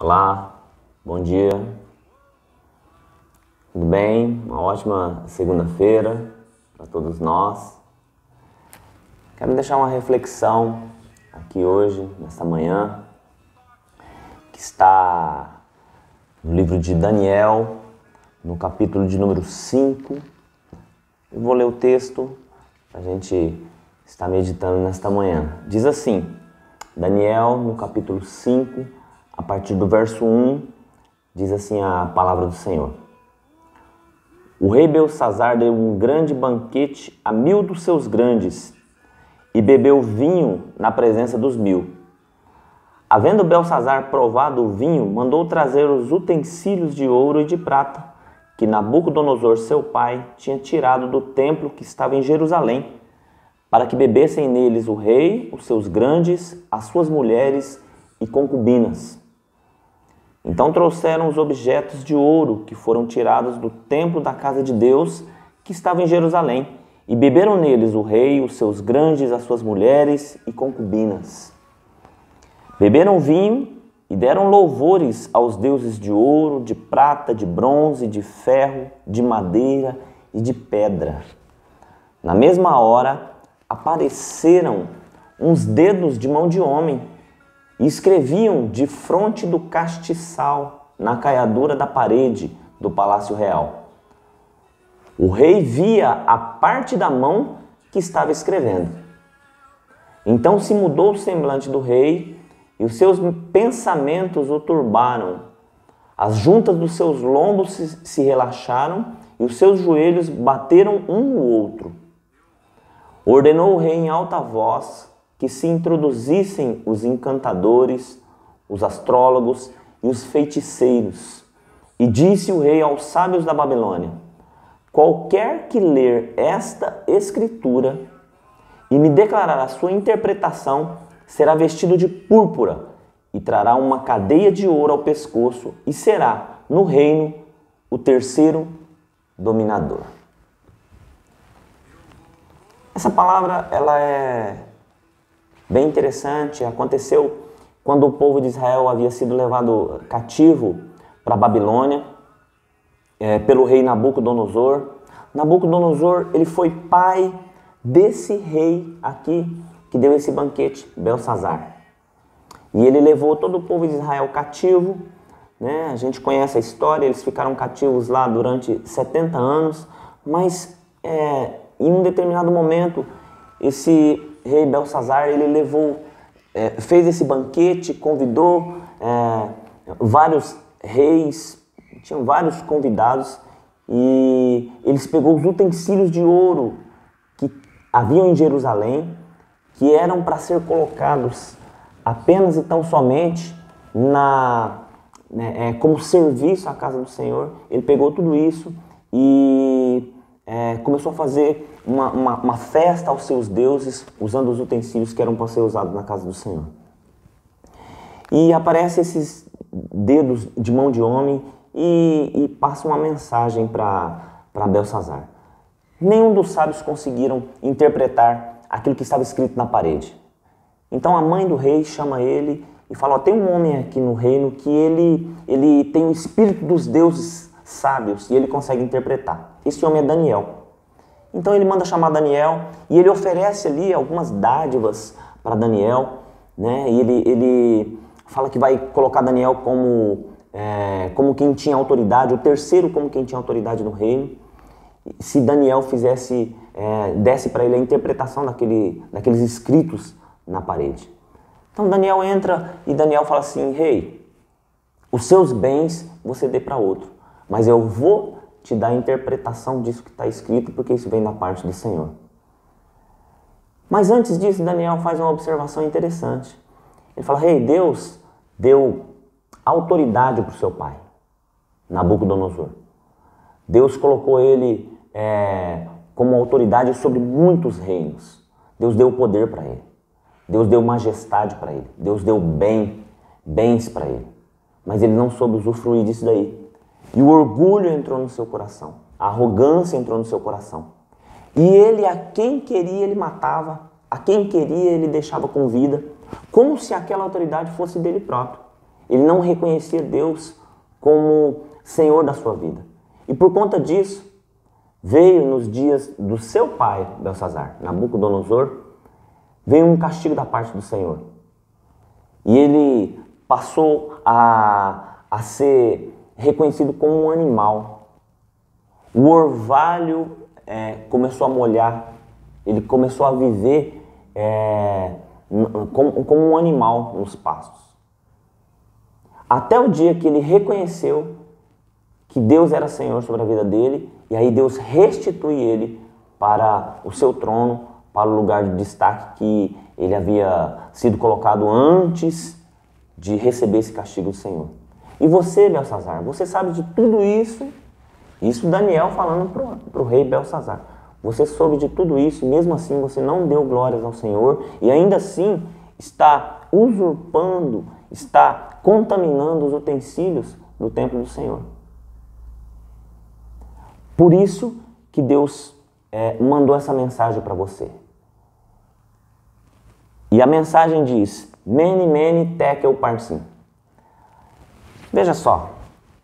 Olá, bom dia, tudo bem? Uma ótima segunda-feira para todos nós. Quero deixar uma reflexão aqui hoje, nesta manhã, que está no livro de Daniel, no capítulo de número 5. Eu vou ler o texto para a gente estar meditando nesta manhã. Diz assim, Daniel, no capítulo 5, a partir do verso 1, diz assim a palavra do Senhor. O rei Belsazzar deu um grande banquete a 1000 dos seus grandes e bebeu vinho na presença dos 1000. Havendo Belsazzar provado o vinho, mandou trazer os utensílios de ouro e de prata que Nabucodonosor, seu pai, tinha tirado do templo que estava em Jerusalém, para que bebessem neles o rei, os seus grandes, as suas mulheres e concubinas. Então trouxeram os objetos de ouro que foram tirados do templo da casa de Deus, que estava em Jerusalém, e beberam neles o rei, os seus grandes, as suas mulheres e concubinas. Beberam vinho e deram louvores aos deuses de ouro, de prata, de bronze, de ferro, de madeira e de pedra. Na mesma hora apareceram uns dedos de mão de homem, e escreviam defronte do castiçal, na caiadura da parede do palácio real. O rei via a parte da mão que estava escrevendo. Então se mudou o semblante do rei, e os seus pensamentos o turbaram. As juntas dos seus lombos se relaxaram, e os seus joelhos bateram um no outro. Ordenou o rei em alta voz que se introduzissem os encantadores, os astrólogos e os feiticeiros. E disse o rei aos sábios da Babilônia: qualquer que ler esta escritura e me declarar a sua interpretação, será vestido de púrpura e trará uma cadeia de ouro ao pescoço e será, no reino, o terceiro dominador. Essa palavra, ela é bem interessante. Aconteceu quando o povo de Israel havia sido levado cativo para a Babilônia pelo rei Nabucodonosor. Nabucodonosor, ele foi pai desse rei aqui que deu esse banquete, Belsazzar. E ele levou todo o povo de Israel cativo, né? A gente conhece a história, eles ficaram cativos lá durante 70 anos, mas em um determinado momento, esse rei Belsazzar, ele fez esse banquete, convidou vários reis, tinham vários convidados, e eles pegou os utensílios de ouro que haviam em Jerusalém, que eram para ser colocados apenas e tão somente como serviço à casa do Senhor. Ele pegou tudo isso e começou a fazer uma festa aos seus deuses, usando os utensílios que eram para ser usados na casa do Senhor. E aparecem esses dedos de mão de homem e passa uma mensagem para Belsazzar. Nenhum dos sábios conseguiram interpretar aquilo que estava escrito na parede. Então a mãe do rei chama ele e fala: tem um homem aqui no reino que ele tem o espírito dos deuses sábios e ele consegue interpretar. Esse homem é Daniel. Então ele manda chamar Daniel e ele oferece ali algumas dádivas para Daniel, né? E ele fala que vai colocar Daniel como quem tinha autoridade, o terceiro como quem tinha autoridade no reino. Se Daniel desse para ele a interpretação daqueles escritos na parede. Então Daniel entra e Daniel fala assim: rei, os seus bens você dê para outro, mas eu vou te dar a interpretação disso que está escrito, porque isso vem da parte do Senhor. Mas antes disso, Daniel faz uma observação interessante. Ele fala: rei, Deus deu autoridade para o seu pai, Nabucodonosor. Deus colocou ele como autoridade sobre muitos reinos. Deus deu poder para ele. Deus deu majestade para ele. Deus deu bens para ele. Mas ele não soube usufruir disso daí. E o orgulho entrou no seu coração. A arrogância entrou no seu coração. E ele, a quem queria, ele matava. A quem queria, ele deixava com vida. Como se aquela autoridade fosse dele próprio. ele não reconhecia Deus como Senhor da sua vida. E por conta disso, veio nos dias do seu pai, Belsazar, Nabucodonosor, veio um castigo da parte do Senhor. E ele passou a ser reconhecido como um animal. O orvalho começou a molhar, ele começou a viver como um animal nos pastos. Até o dia que ele reconheceu que Deus era Senhor sobre a vida dele, e aí Deus restitui ele para o seu trono, para o lugar de destaque que ele havia sido colocado antes de receber esse castigo do Senhor. E você, Belsazar, você sabe de tudo isso? Isso Daniel falando para o rei Belsazar. Você soube de tudo isso, e mesmo assim você não deu glórias ao Senhor, e ainda assim está usurpando, está contaminando os utensílios do templo do Senhor. Por isso que Deus mandou essa mensagem para você. E a mensagem diz: Mene, mene, tekel, parsim. Veja só,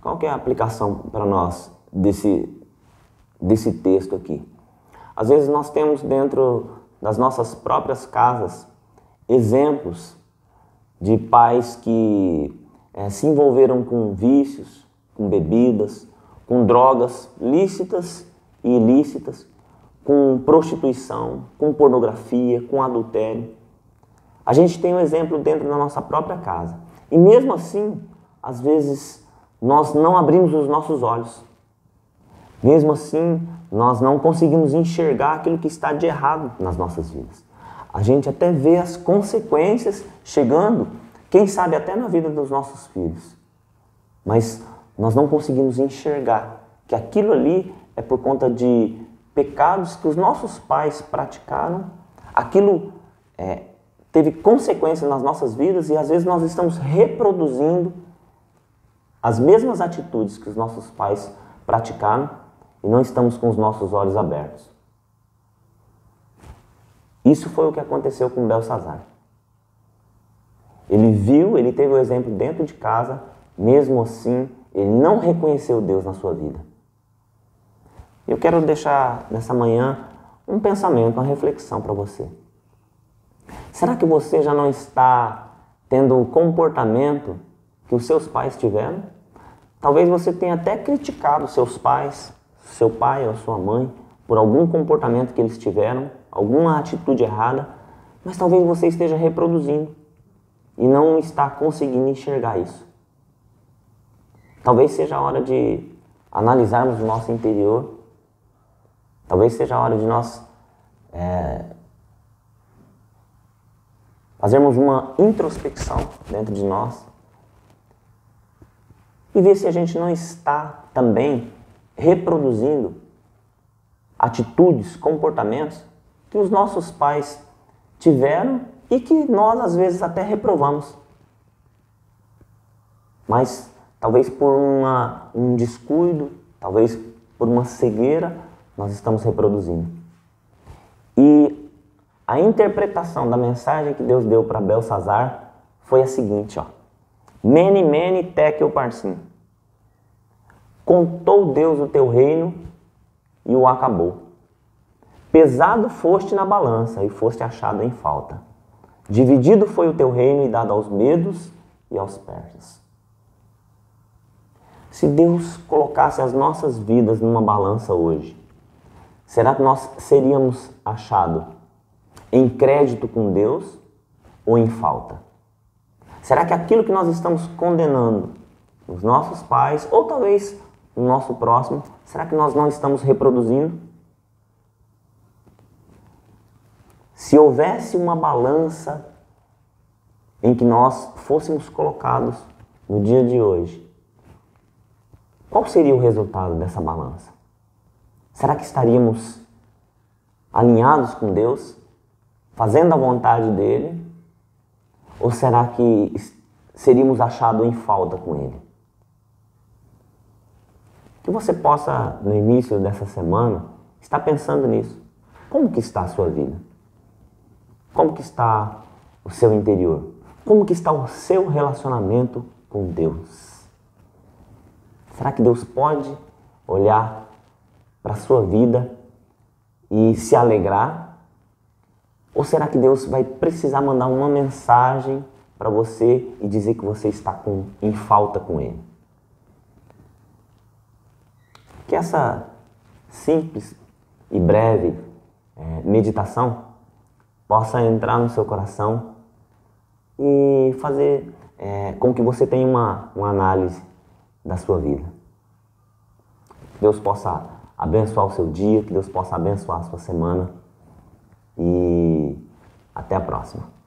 qual que é a aplicação para nós desse texto aqui? Às vezes nós temos dentro das nossas próprias casas exemplos de pais que se envolveram com vícios, com bebidas, com drogas lícitas e ilícitas, com prostituição, com pornografia, com adultério. A gente tem um exemplo dentro da nossa própria casa. E mesmo assim, às vezes, nós não abrimos os nossos olhos. Mesmo assim, nós não conseguimos enxergar aquilo que está de errado nas nossas vidas. A gente até vê as consequências chegando, quem sabe até na vida dos nossos filhos. Mas nós não conseguimos enxergar que aquilo ali é por conta de pecados que os nossos pais praticaram. Aquilo teve consequências nas nossas vidas e às vezes nós estamos reproduzindo as mesmas atitudes que os nossos pais praticaram e não estamos com os nossos olhos abertos. Isso foi o que aconteceu com Belsazar. Ele viu, ele teve o exemplo dentro de casa, mesmo assim, ele não reconheceu Deus na sua vida. Eu quero deixar nessa manhã um pensamento, uma reflexão para você. Será que você já não está tendo o comportamento que os seus pais tiveram? Talvez você tenha até criticado seus pais, seu pai ou sua mãe, por algum comportamento que eles tiveram, alguma atitude errada, mas talvez você esteja reproduzindo e não está conseguindo enxergar isso. Talvez seja a hora de analisarmos o nosso interior. Talvez seja a hora de nós fazermos uma introspecção dentro de nós e ver se a gente não está também reproduzindo atitudes, comportamentos que os nossos pais tiveram e que nós às vezes até reprovamos. Mas talvez por um descuido, talvez por uma cegueira, nós estamos reproduzindo. E a interpretação da mensagem que Deus deu para Belsazar foi a seguinte, ó. Mene, mene, tekel, parsim. Contou Deus o teu reino e o acabou. Pesado foste na balança e foste achado em falta. Dividido foi o teu reino e dado aos medos e aos persas. Se Deus colocasse as nossas vidas numa balança hoje, será que nós seríamos achados em crédito com Deus ou em falta? Será que aquilo que nós estamos condenando os nossos pais ou talvez o nosso próximo, será que nós não estamos reproduzindo? Se houvesse uma balança em que nós fôssemos colocados no dia de hoje, qual seria o resultado dessa balança? Será que estaríamos alinhados com Deus, fazendo a vontade dele? Ou será que seríamos achados em falta com ele? Que você possa, no início dessa semana, estar pensando nisso. Como que está a sua vida? Como que está o seu interior? Como que está o seu relacionamento com Deus? Será que Deus pode olhar para a sua vida e se alegrar? Ou será que Deus vai precisar mandar uma mensagem para você e dizer que você está em falta com Ele? Que essa simples e breve meditação possa entrar no seu coração e fazer com que você tenha uma análise da sua vida. Que Deus possa abençoar o seu dia, que Deus possa abençoar a sua semana e até a próxima.